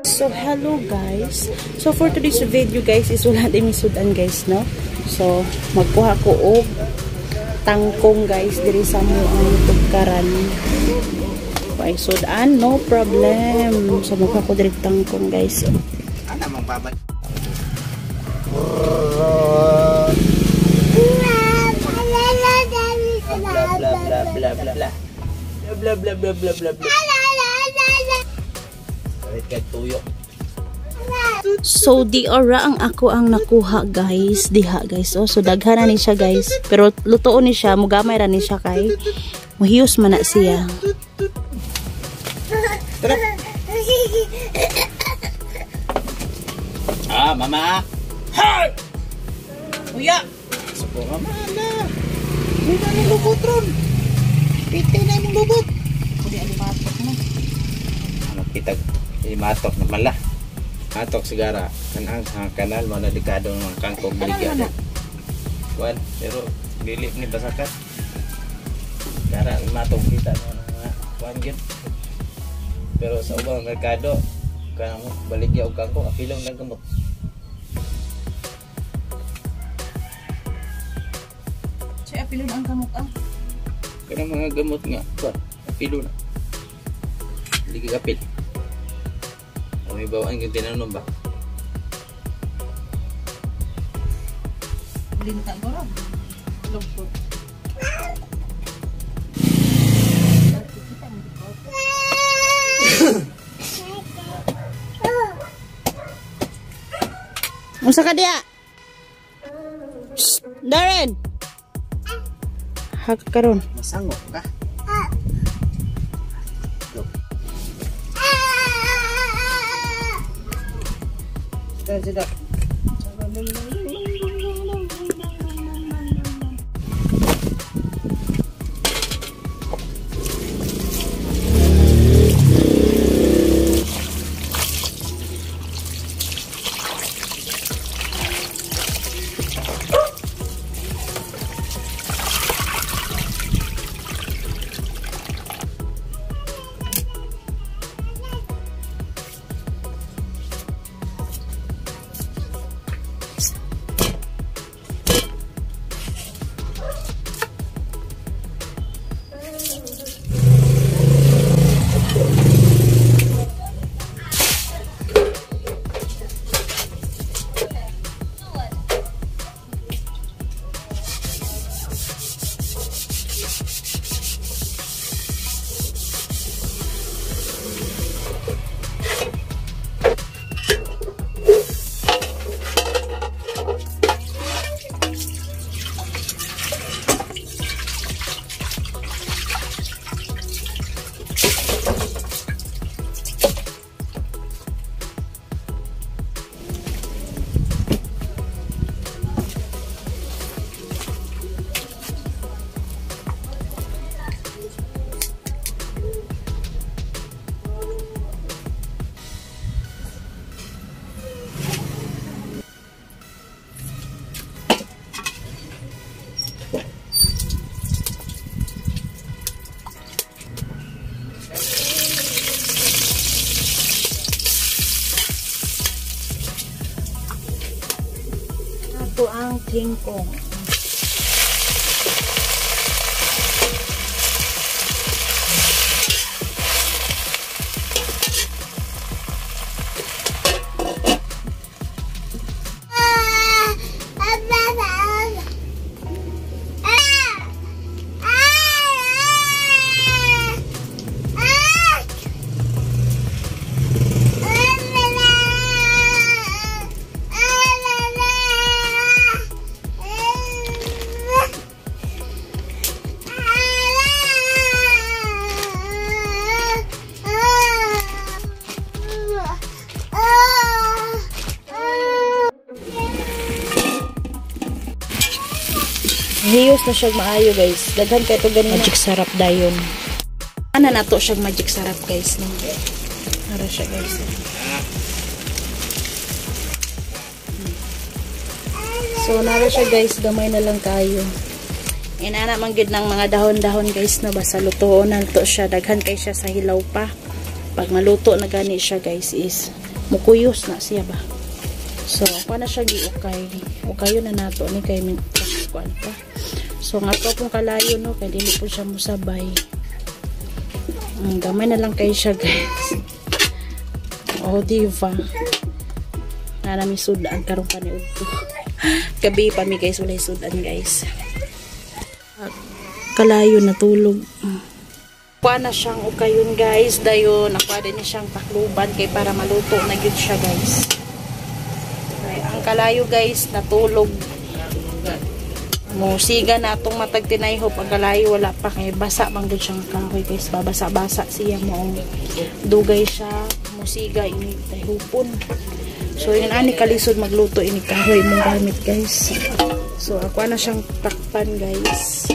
So hello guys. So for today's video guys is wala din misudan guys no. So magkuha ko og tangkong guys diri sa mo ang tugkaran. Kay sudan no problem. So magkuha ko diri tangkong guys. Ana mang babad. Bla bla bla bla bla bla bla bla bla bla bla. So di ora ang ako ang nakuha guys diha guys. Oh, so daghan na ni siya guys. Pero lutoon ni siya, mugamay ra ni siya kay muhiyos man na siya. Mama. Hay! Kuya. Supo mama na. May nang lubotron. Piti na yung lubot. Kuya alimatok na. Ano kita alimatok na pala. Matok sigara kanang kanal mo na dekado ng mga kangkong baligya. Kuan pero dili ni basakat. Sigara matok kita no nga kuan gyud. Pero sa ubang merkado kanang baligya og kangkong apilong lang gamot. Say apilon ang gamot ah. Kanang mga gamot nga kuan apilon na. Dili kapit. May bawaan yung tinanom ba? Linta ko rin. Lugpot. Unsa ka diya? Darren! Haka karon. Masangok ka? Sudah. Ito ang tingkong. Hiyos na siya maayo guys. Daghan kay to ganina. Magic sarap dayon. Ana nato siya magic sarap guys no. Ara siya guys. So nara siya guys, gamay na lang kayo. Inana man gid ng mga dahon-dahon guys no, basta lutoon na to siya. Daghan kay siya sa hilaw pa. Pag maluto na gani siya guys is mukuyos na siya ba. So ako na siya giukay. Ukayo na nato ni kay min kuan pa. So nga to pong kalayo no kay dili po siya musabay. Gamay na lang kay siya guys. Oh diva. Na nami sudan karong paniud ko. Gabi pa mi guys walay sudan guys. Kalayo natulog. Kuha na siyang ukayon guys. Dayon nakuha din siyang pakluban kay para maluto na gyud siya guys. Okay, ang kalayo guys natulog. Musiga na itong matag tinayhop. Ang kalayo wala pa kay basa man gyud siyang kahoy guys. Babasa-basa siya mo. Dugay siya. Musiga ini tayhupon. So yun ani kalisod magluto ini kahoy mong gamit guys. So ako na siyang takpan guys.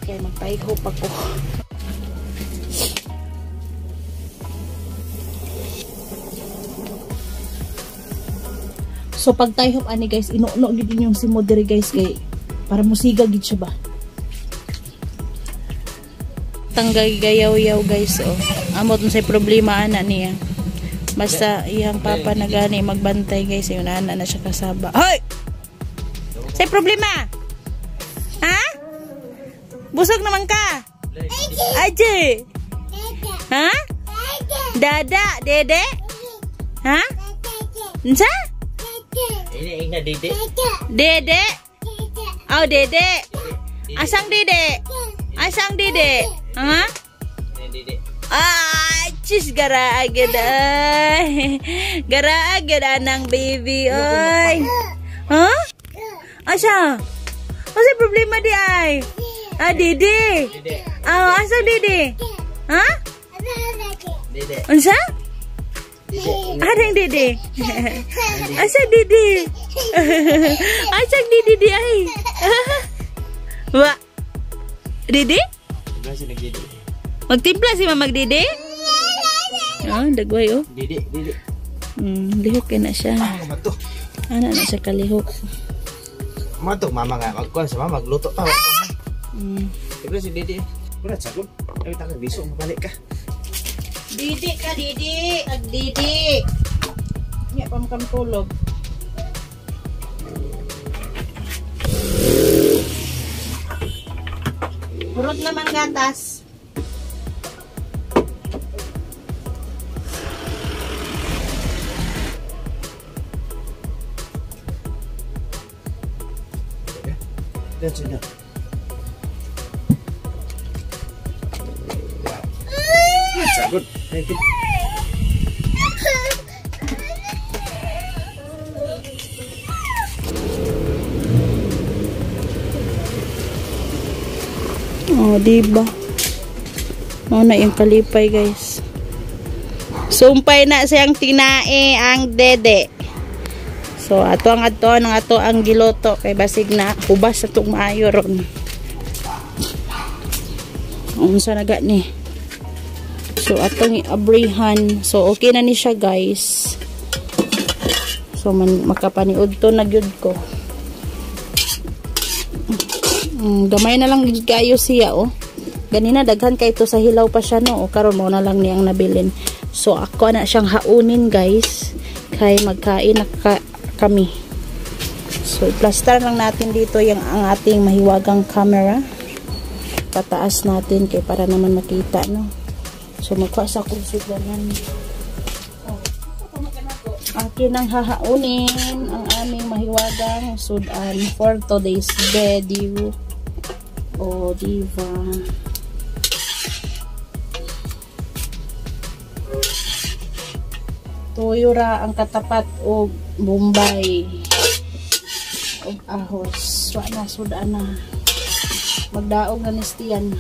Kaya magtayhop ako. So pag tayhop ani guys, inuno gid yung si modere guys kay para musiga gid siya ba. Tanggay gayaw-yaw guys oh. Amot mo say problema ana niya. Basta iyang papa na gani magbantay guys, yung ana na siya kasaba. Hoy! Say problema. Ha? Busog naman ka. Aje. Ha? Dada, dede? Ha? Nsa? Ini na dede. Dede? Oh, dede. Asang dede? Asang dede? Ha? Ini dede. Ah, cis gara agad ay. Gara agad anang baby oy. Ha? Asa? Asa problema di ay? Ah, dede. Ah, asa dede? Ha? Dede. Unsa? Adang dede. Asa dede? Asa dede di ay? Wa. Dede? Berasa nak dede. Magtimpla si Mama Dede? Oh, dagway oh. Dede, dede. Lihok kay na siya. Mato. Ana na siya kalihok. Mato mama nga magkuan sa mama magluto pa. Pero si dede. Kurat sagot. Ay tangan biso mabalik ka. Dede ka, Dede. Dede. Nya pa mo kami tulog. Purot naman gatas. That's enough. Sagot. Thank you. Oh, diba? Oh, na yung kalipay, guys. Sumpay na siyang tinae ang dede. So, ato ang giloto kay basig na hubas sa itong maayo ron. Unsa na ni. So, atong iabrihan. So, okay na ni siya, guys. So, makapaniud to na gyud ko. Gamay na lang kayo siya, oh. Ganina, daghan kay ito sa hilaw pa siya, no? O, karon mo na lang niyang nabilin. So, ako na siyang haunin, guys. Kay magkain na kami. So, plaster lang natin dito yung ang ating mahiwagang camera. Pataas natin kay para naman makita, no? So, magkuha sa kursudanan. Akin ang hahaunin ang aming mahiwagang sudan for today's video. Oh, diva. Tuyo ra ang katapat o Bombay o ahos. Wala na, sudan na. Magdaog na nistiyan.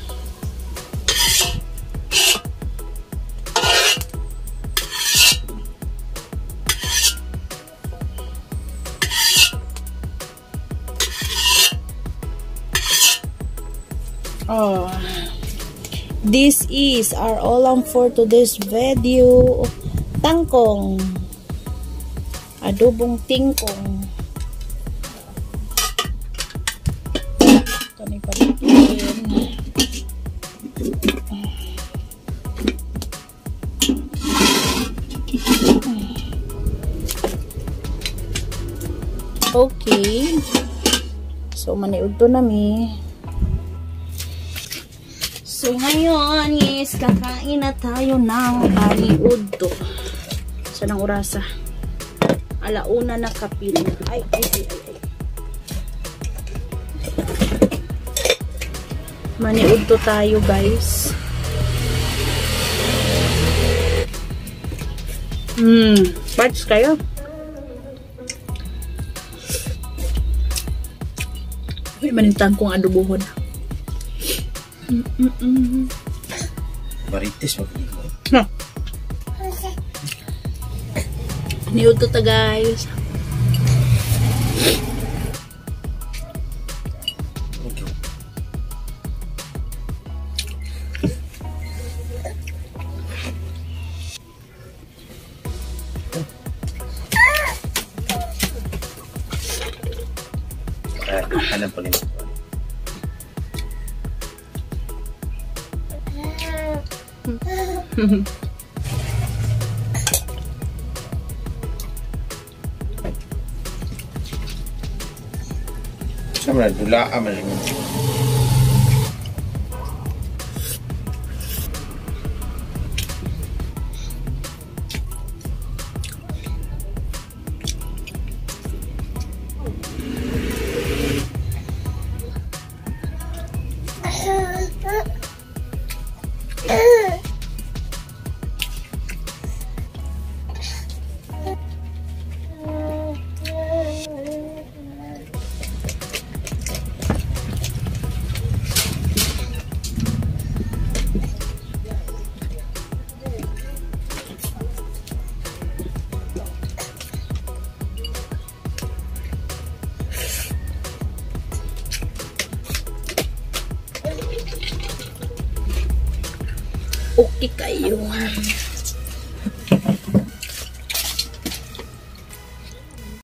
Oh, this is our all for today's video. Tangkong, adobong tingkong. Ito na ipalitin. Okay. So, maniudto na mi. So, ngayon is kakain na tayo ng maniudto. Saan ang orasa? Alauna na kapil. Ay. Maniudto tayo, guys. Parts kayo? May manintang kong adobohon. Marites mo. No. Niudto ta, guys. Kanan po nito. Sama dula aman. Okay kayo.